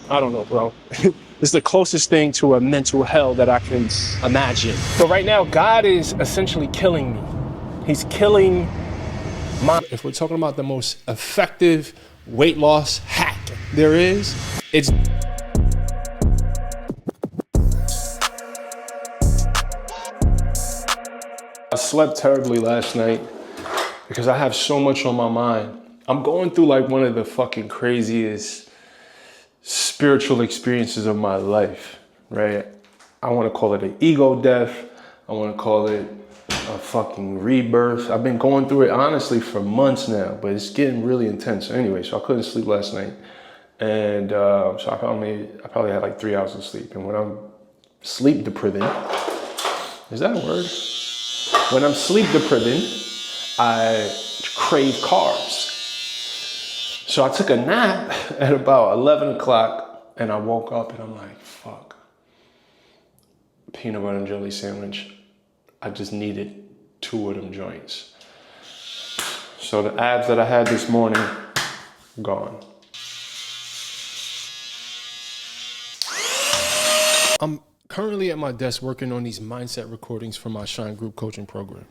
I don't know, bro. It's the closest thing to a mental hell that I can imagine. So right now, God is essentially killing me. He's killing my... If we're talking about the most effective weight loss hack there is, it's... I slept terribly last night because I have so much on my mind. I'm going through like one of the fucking craziest spiritual experiences of my life, right? I want to call it an ego death. I want to call it a fucking rebirth. I've been going through it honestly for months now, but it's getting really intense. Anyway, so I couldn't sleep last night. And so I probably had like 3 hours of sleep. And when I'm sleep depriving, is that a word? When I'm sleep depriving, I crave carbs. So I took a nap at about 11 o'clock and I woke up and I'm like, fuck, peanut butter and jelly sandwich. I just needed 2 of them joints. So the abs that I had this morning, gone. I'm currently at my desk working on these mindset recordings for my Shine Group coaching program.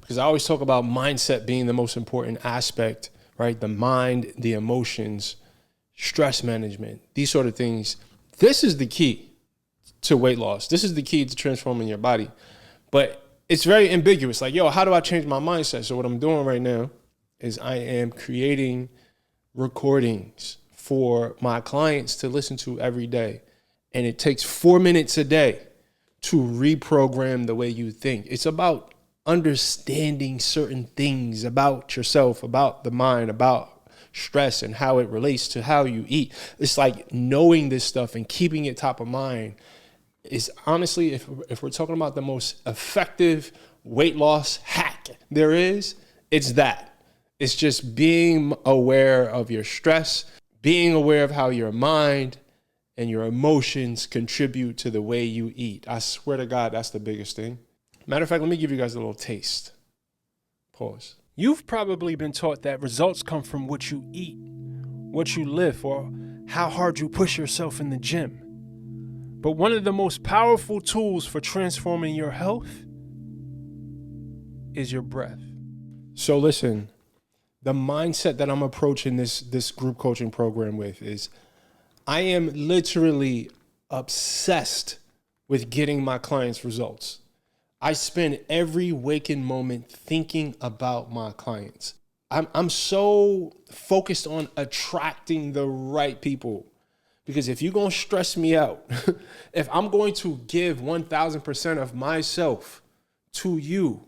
Because I always talk about mindset being the most important aspect, right? The mind, the emotions, stress management, these sort of things. This is the key to weight loss. This is the key to transforming your body. But it's very ambiguous. Like, yo, how do I change my mindset? So what I'm doing right now is I am creating recordings for my clients to listen to every day. And it takes 4 minutes a day to reprogram the way you think. It's about understanding certain things about yourself, about the mind, about stress and how it relates to how you eat. It's like knowing this stuff and keeping it top of mind is honestly, if we're talking about the most effective weight loss hack there is, it's that. It's just being aware of your stress, being aware of how your mind and your emotions contribute to the way you eat. I swear to God, that's the biggest thing. Matter of fact, let me give you guys a little taste. Pause. You've probably been taught that results come from what you eat, what you live, or how hard you push yourself in the gym. But one of the most powerful tools for transforming your health is your breath. So listen, the mindset that I'm approaching this group coaching program with is I am literally obsessed with getting my clients results. I spend every waking moment thinking about my clients. I'm so focused on attracting the right people. Because if you're going to stress me out, if I'm going to give 1,000% of myself to you,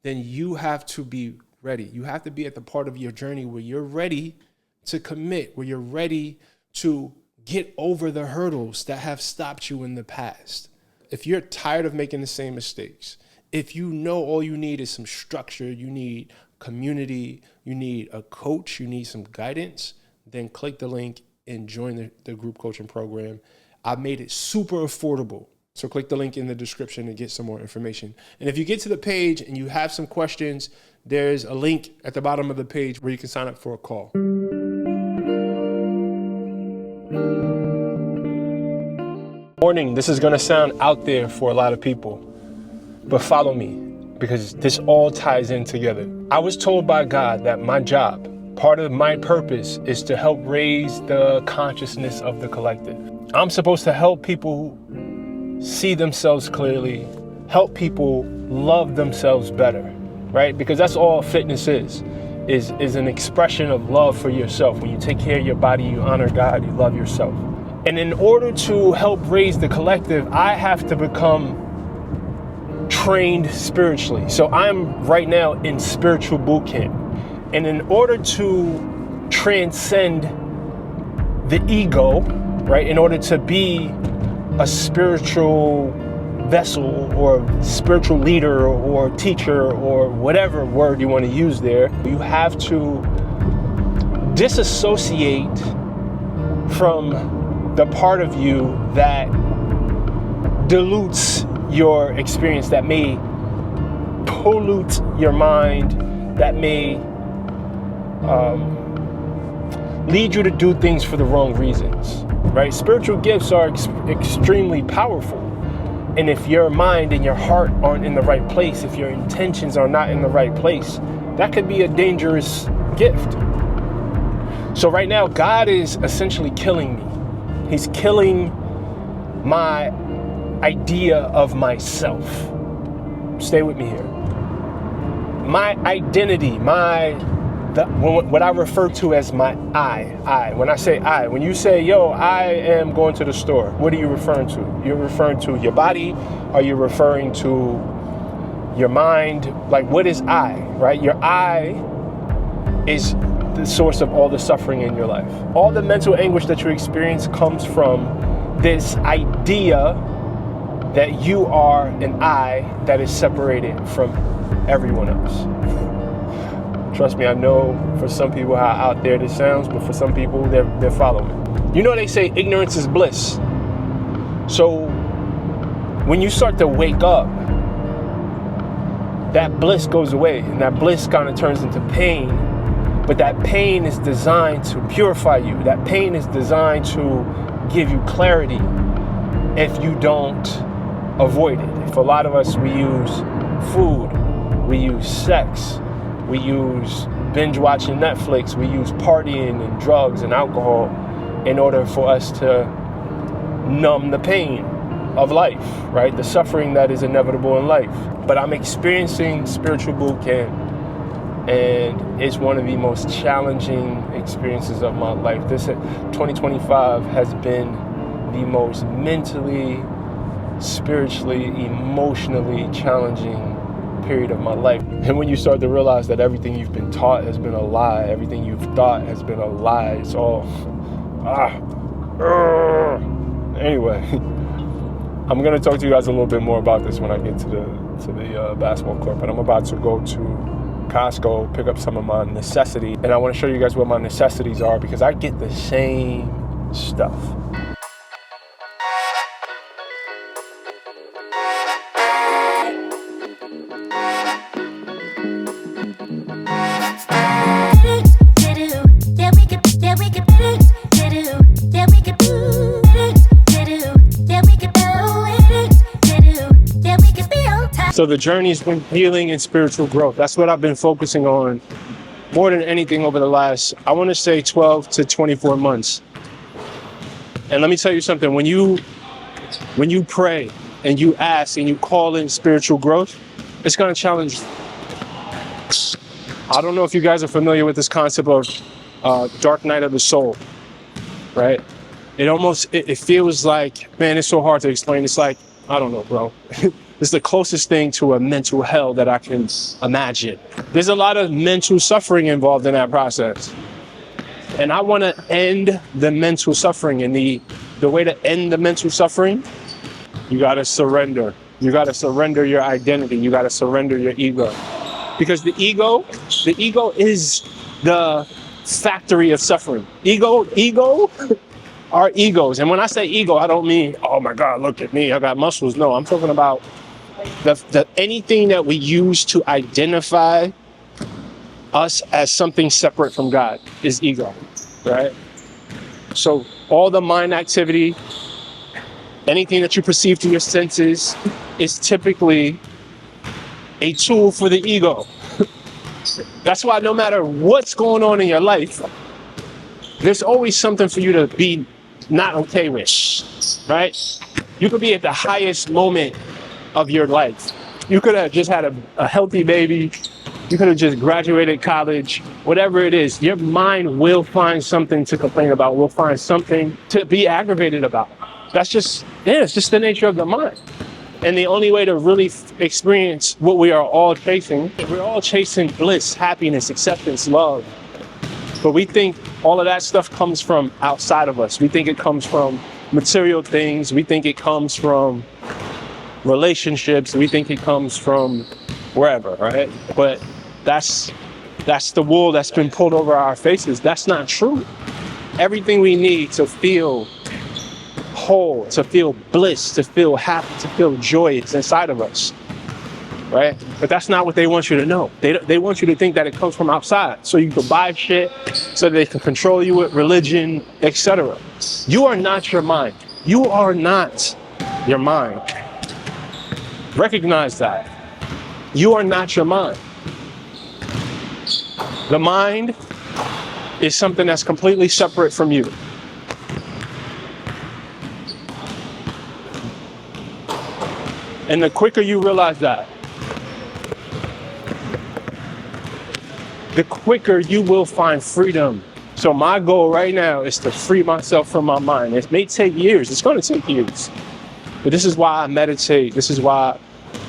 then you have to be ready. You have to be at the part of your journey where you're ready to commit, where you're ready to get over the hurdles that have stopped you in the past. If you're tired of making the same mistakes, if you know all you need is some structure, you need community, you need a coach, you need some guidance, then click the link and join the group coaching program. I've made it super affordable. So click the link in the description to get some more information. And if you get to the page and you have some questions, there's a link at the bottom of the page where you can sign up for a call. Warning, this is going to sound out there for a lot of people, but follow me because this all ties in together. I was told by God that my job, part of my purpose, is to help raise the consciousness of the collective. I'm supposed to help people see themselves clearly, help people love themselves better, right? Because that's all fitness is an expression of love for yourself. When you take care of your body, you honor God, you love yourself. And in order to help raise the collective, I have to become trained spiritually. So I'm right now in spiritual boot camp. And in order to transcend the ego, right, in order to be a spiritual vessel or spiritual leader or teacher or whatever word you want to use there, you have to disassociate from the part of you that dilutes your experience, that may pollute your mind, that may lead you to do things for the wrong reasons, right? Spiritual gifts are extremely powerful. And if your mind and your heart aren't in the right place, if your intentions are not in the right place, that could be a dangerous gift. So right now, God is essentially killing me. He's killing my idea of myself. Stay with me here. My identity, what I refer to as my I. When I say I, when you say, yo, I am going to the store, what are you referring to? You're referring to your body? Are you referring to your mind? Like, what is I, right? Your I is the source of all the suffering in your life. All the mental anguish that you experience comes from this idea that you are an I that is separated from everyone else. Trust me, I know for some people how out there this sounds, but for some people, they're following. You know, they say ignorance is bliss. So when you start to wake up, that bliss goes away, and that bliss kind of turns into pain. But that pain is designed to purify you. That pain is designed to give you clarity if you don't avoid it. For a lot of us, we use food, we use sex, we use binge watching Netflix, we use partying and drugs and alcohol in order for us to numb the pain of life, right? The suffering that is inevitable in life. But I'm experiencing spiritual boot camp, and it's one of the most challenging experiences of my life. This 2025 has been the most mentally, spiritually, emotionally challenging period of my life. And when you start to realize that everything you've been taught has been a lie, everything you've thought has been a lie, it's all anyway. I'm gonna talk to you guys a little bit more about this when I get to the basketball court, but I'm about to go to Costco, pick up some of my necessities, and I want to show you guys what my necessities are, because I get the same stuff. So the journey's been healing and spiritual growth. That's what I've been focusing on more than anything over the last, I want to say 12 to 24 months. And let me tell you something, when you pray and you ask and you call in spiritual growth, it's going to challenge you. I don't know if you guys are familiar with this concept of dark night of the soul, right? It feels like, man, it's so hard to explain. It's like, I don't know, bro. It's the closest thing to a mental hell that I can imagine. There's a lot of mental suffering involved in that process. And I want to end the mental suffering. And the way to end the mental suffering, you got to surrender. You got to surrender your identity. You got to surrender your ego. Because the ego is the factory of suffering. Ego are egos. And when I say ego, I don't mean, oh my God, look at me, I got muscles. No, I'm talking about anything that we use to identify us as something separate from God is ego, right? So all the mind activity, anything that you perceive through your senses is typically a tool for the ego. That's why no matter what's going on in your life, there's always something for you to be not okay with, right? You could be at the highest moment of your life. You could have just had a healthy baby. You could have just graduated college. Whatever it is, your mind will find something to complain about, will find something to be aggravated about. That's just, it's just the nature of the mind. And the only way to really experience what we are all chasing, we're all chasing bliss, happiness, acceptance, love. But we think all of that stuff comes from outside of us. We think it comes from material things. We think it comes from relationships. We think it comes from wherever, right? But that's the wool that's been pulled over our faces. That's not true. Everything we need to feel whole, to feel bliss, to feel happy, to feel joy is inside of us. right? But that's not what they want you to know. They want you to think that it comes from outside, so you can buy shit, so they can control you with religion, etc. You are not your mind. You are not your mind. Recognize that. You are not your mind. The mind is something that's completely separate from you. And the quicker you realize that, the quicker you will find freedom. So my goal right now is to free myself from my mind. It may take years. It's going to take years. But this is why I meditate. This is why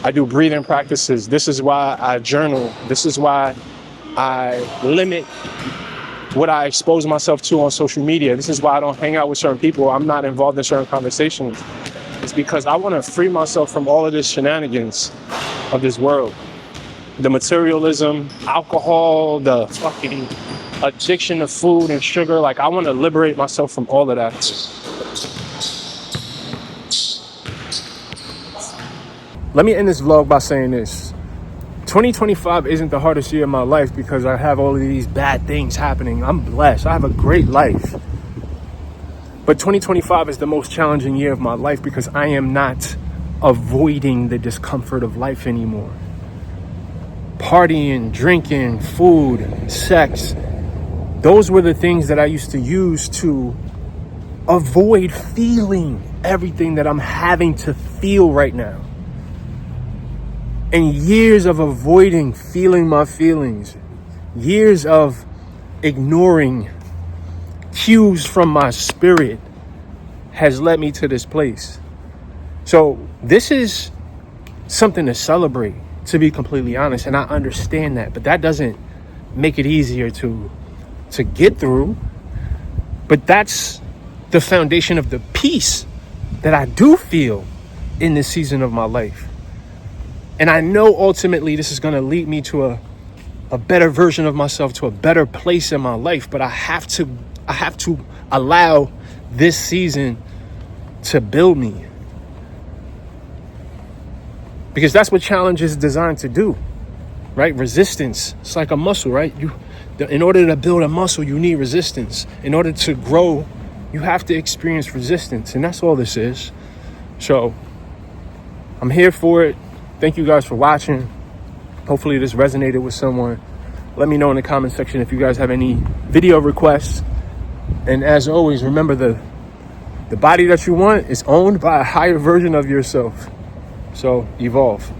I do breathing practices. This is why I journal. This is why I limit what I expose myself to on social media. This is why I don't hang out with certain people. I'm not involved in certain conversations. It's because I want to free myself from all of this shenanigans of this world. The materialism, alcohol, the fucking addiction to food and sugar. Like, I want to liberate myself from all of that. Let me end this vlog by saying this. 2025 isn't the hardest year of my life because I have all of these bad things happening. I'm blessed. I have a great life. But 2025 is the most challenging year of my life because I am not avoiding the discomfort of life anymore. Partying, drinking, food, sex. Those were the things that I used to use to avoid feeling everything that I'm having to feel right now. And years of avoiding feeling my feelings, years of ignoring cues from my spirit has led me to this place. So this is something to celebrate, to be completely honest, and I understand that, but that doesn't make it easier to get through. But that's the foundation of the peace that I do feel in this season of my life. And I know ultimately this is going to lead me to a better version of myself, to a better place in my life. But I have to allow this season to build me. Because that's what challenge is designed to do, right? Resistance. It's like a muscle, right? In order to build a muscle, you need resistance. In order to grow, you have to experience resistance. And that's all this is. So I'm here for it. Thank you guys for watching. Hopefully this resonated with someone. Let me know in the comment section if you guys have any video requests. And as always, remember the body that you want is owned by a higher version of yourself. So evolve.